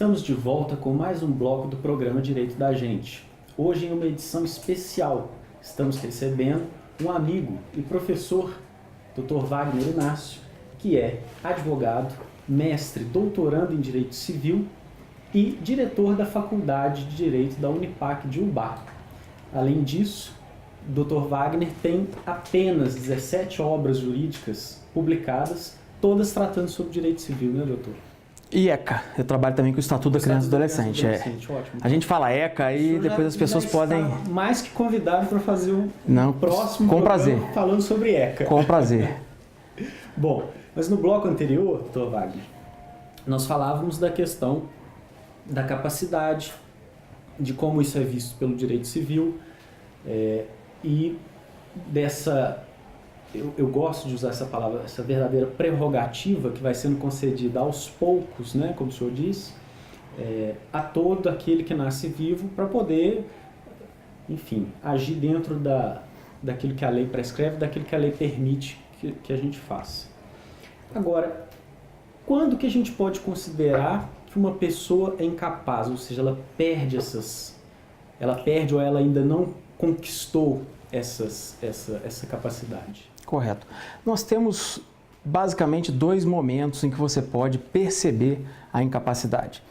Estamos de volta com mais um bloco do programa Direito da Gente. Hoje, em uma edição especial, estamos recebendo um amigo e professor, Dr. Wagner Inácio, que é advogado, mestre, doutorando em Direito Civil e diretor da Faculdade de Direito da Unipac de Ubá. Além disso, Dr. Wagner tem apenas 17 obras jurídicas publicadas, todas tratando sobre direito civil, né, doutor? E ECA, eu trabalho também com o Estatuto da Criança e Adolescente. Ótimo. A gente fala ECA e depois as pessoas podem... mais que convidado para fazer um próximo com programa prazer. Falando sobre ECA. Com prazer. Bom, mas no bloco anterior, doutor Wagner, nós falávamos da questão da capacidade, de como isso é visto pelo direito civil e dessa... Eu gosto de usar essa palavra, essa verdadeira prerrogativa que vai sendo concedida aos poucos, né, como o senhor diz, a todo aquele que nasce vivo para poder, enfim, agir dentro daquilo que a lei prescreve, daquilo que a lei permite que a gente faça. Agora, quando que a gente pode considerar que uma pessoa é incapaz, ou seja, ela perde ou ela ainda não conquistou essa capacidade? Correto. Nós temos basicamente dois momentos em que você pode perceber a incapacidade.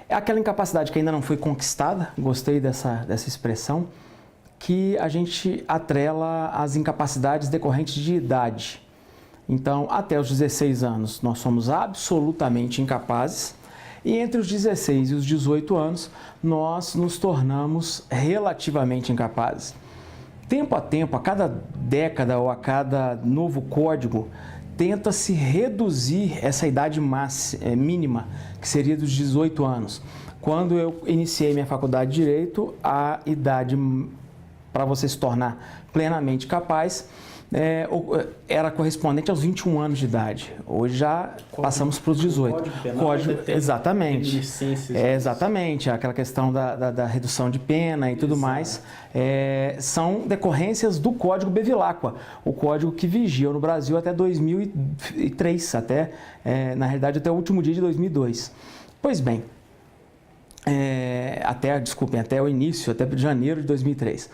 É aquela incapacidade que ainda não foi conquistada, gostei dessa expressão, que a gente atrela às incapacidades decorrentes de idade. Então, até os 16 anos, nós somos absolutamente incapazes, e entre os 16 e os 18 anos, nós nos tornamos relativamente incapazes. Tempo a tempo, a cada década ou a cada novo código, tenta-se reduzir essa idade mínima, que seria dos 18 anos. Quando eu iniciei minha faculdade de Direito, a idade para você se tornar plenamente capaz era correspondente aos 21 anos de idade. Hoje já passamos para os 18. Exatamente. Exatamente, aquela questão da redução de pena e tudo mais. São decorrências do Código Bevilacqua, o código que vigia no Brasil até 2003, na realidade até o último dia de 2002. Pois bem, até o início, até janeiro de 2003.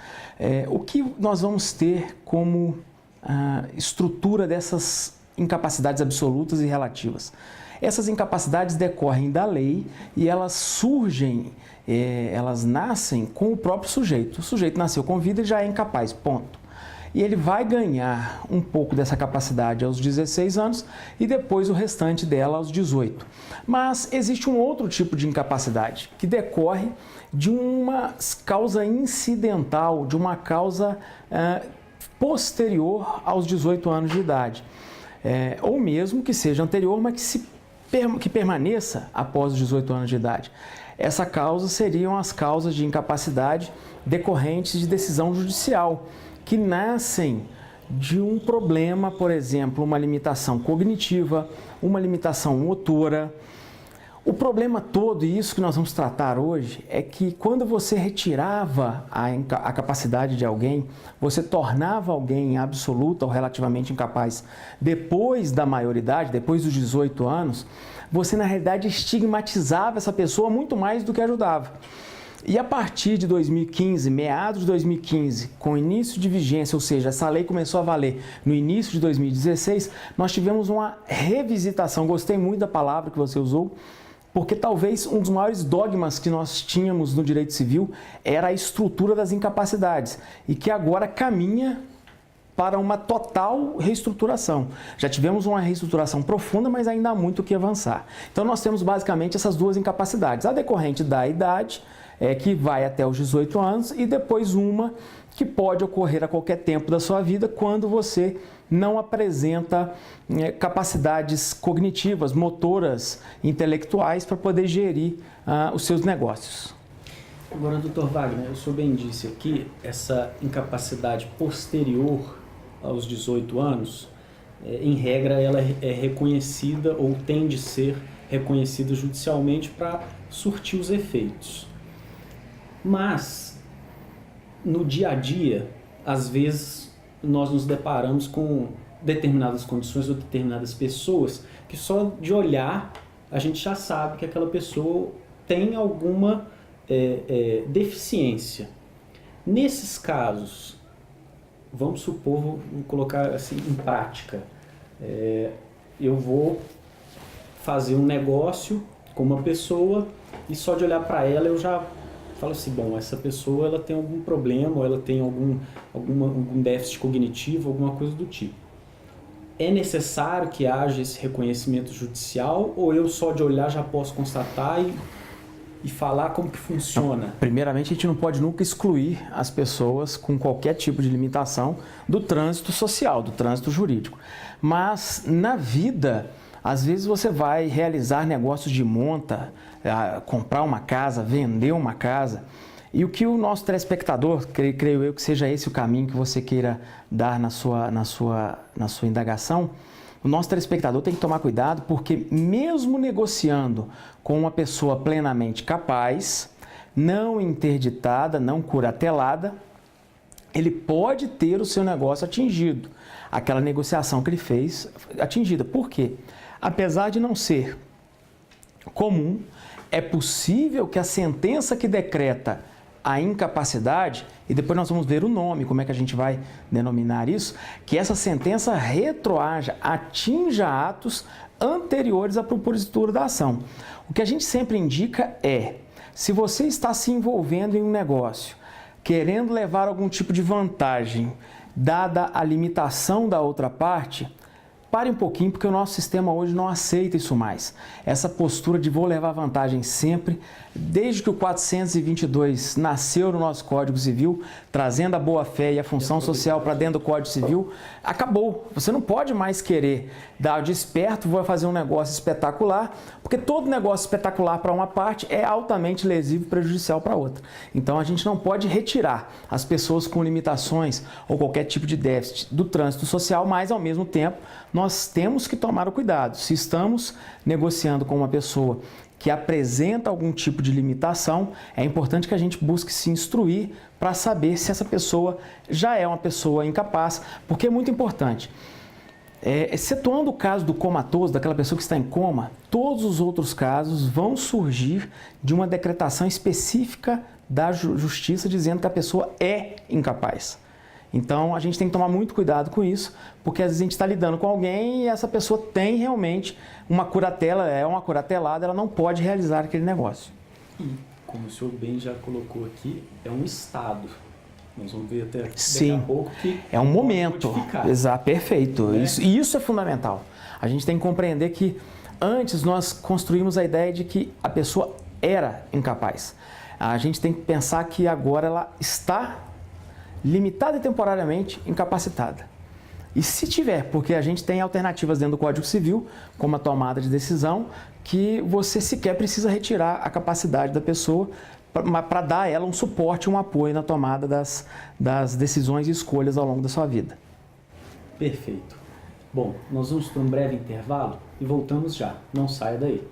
O que nós vamos ter como estrutura dessas incapacidades absolutas e relativas? Essas incapacidades decorrem da lei e elas surgem, elas nascem com o próprio sujeito. O sujeito nasceu com vida e já é incapaz, ponto. E ele vai ganhar um pouco dessa capacidade aos 16 anos e depois o restante dela aos 18. Mas existe um outro tipo de incapacidade que decorre de uma causa incidental, de uma causa posterior aos 18 anos de idade. Ou mesmo que seja anterior, mas que permaneça após os 18 anos de idade. Essa causa seriam as causas de incapacidade decorrentes de decisão judicial, que nascem de um problema, por exemplo, uma limitação cognitiva, uma limitação motora. O problema todo, e isso que nós vamos tratar hoje, é que quando você retirava a capacidade de alguém, você tornava alguém absoluta ou relativamente incapaz depois da maioridade, depois dos 18 anos, você na realidade estigmatizava essa pessoa muito mais do que ajudava. E a partir de 2015, meados de 2015, com o início de vigência, ou seja, essa lei começou a valer no início de 2016, nós tivemos uma revisitação, gostei muito da palavra que você usou, porque talvez um dos maiores dogmas que nós tínhamos no direito civil era a estrutura das incapacidades e que agora caminha para uma total reestruturação. Já tivemos uma reestruturação profunda, mas ainda há muito o que avançar. Então nós temos basicamente essas duas incapacidades, a decorrente da idade, que vai até os 18 anos, e depois uma que pode ocorrer a qualquer tempo da sua vida quando você não apresenta capacidades cognitivas, motoras, intelectuais para poder gerir os seus negócios. Agora, doutor Wagner, o senhor bem disse aqui, essa incapacidade posterior aos 18 anos, em regra, ela é reconhecida ou tem de ser reconhecida judicialmente para surtir os efeitos. Mas, no dia a dia, às vezes, nós nos deparamos com determinadas condições ou determinadas pessoas que só de olhar a gente já sabe que aquela pessoa tem alguma deficiência. Nesses casos, vamos supor, vou colocar assim em prática, eu vou fazer um negócio com uma pessoa e só de olhar para ela eu já falo assim, bom, essa pessoa ela tem algum problema, ou ela tem algum déficit cognitivo, alguma coisa do tipo. É necessário que haja esse reconhecimento judicial ou eu só de olhar já posso constatar e falar como que funciona? Primeiramente, a gente não pode nunca excluir as pessoas com qualquer tipo de limitação do trânsito social, do trânsito jurídico. Mas na vida, às vezes você vai realizar negócios de monta, comprar uma casa, vender uma casa, e o que o nosso telespectador, creio eu que seja esse o caminho que você queira dar na sua indagação, o nosso telespectador tem que tomar cuidado porque mesmo negociando com uma pessoa plenamente capaz, não interditada, não curatelada, ele pode ter o seu negócio atingido, aquela negociação que ele fez atingida. Por quê? Apesar de não ser comum, é possível que a sentença que decreta a incapacidade, e depois nós vamos ver o nome, como é que a gente vai denominar isso, que essa sentença retroaja, atinja atos anteriores à propositura da ação. O que a gente sempre indica é, se você está se envolvendo em um negócio, querendo levar algum tipo de vantagem, dada a limitação da outra parte, pare um pouquinho, porque o nosso sistema hoje não aceita isso mais. Essa postura de vou levar vantagem sempre, desde que o 422 nasceu no nosso Código Civil, trazendo a boa-fé e a função social para dentro do Código Civil, acabou. Você não pode mais querer dar de esperto, vou fazer um negócio espetacular, porque todo negócio espetacular para uma parte é altamente lesivo e prejudicial para outra. Então a gente não pode retirar as pessoas com limitações ou qualquer tipo de déficit do trânsito social, mas ao mesmo tempo nós temos que tomar o cuidado. Se estamos negociando com uma pessoa que apresenta algum tipo de limitação, é importante que a gente busque se instruir para saber se essa pessoa já é uma pessoa incapaz, porque é muito importante. Excetuando o caso do comatoso, daquela pessoa que está em coma, todos os outros casos vão surgir de uma decretação específica da justiça dizendo que a pessoa é incapaz. Então, a gente tem que tomar muito cuidado com isso, porque às vezes a gente está lidando com alguém e essa pessoa tem realmente uma curatela, é uma curatelada, ela não pode realizar aquele negócio. E, como o senhor bem já colocou aqui, é um estado. Nós vamos ver até daqui a pouco que é um momento. Exato, perfeito. Isso é fundamental. A gente tem que compreender que antes nós construímos a ideia de que a pessoa era incapaz. A gente tem que pensar que agora ela está limitada e temporariamente incapacitada. E se tiver, porque a gente tem alternativas dentro do Código Civil, como a tomada de decisão, que você sequer precisa retirar a capacidade da pessoa para dar a ela um suporte, um apoio na tomada das decisões e escolhas ao longo da sua vida. Perfeito. Bom, nós vamos para um breve intervalo e voltamos já. Não saia daí.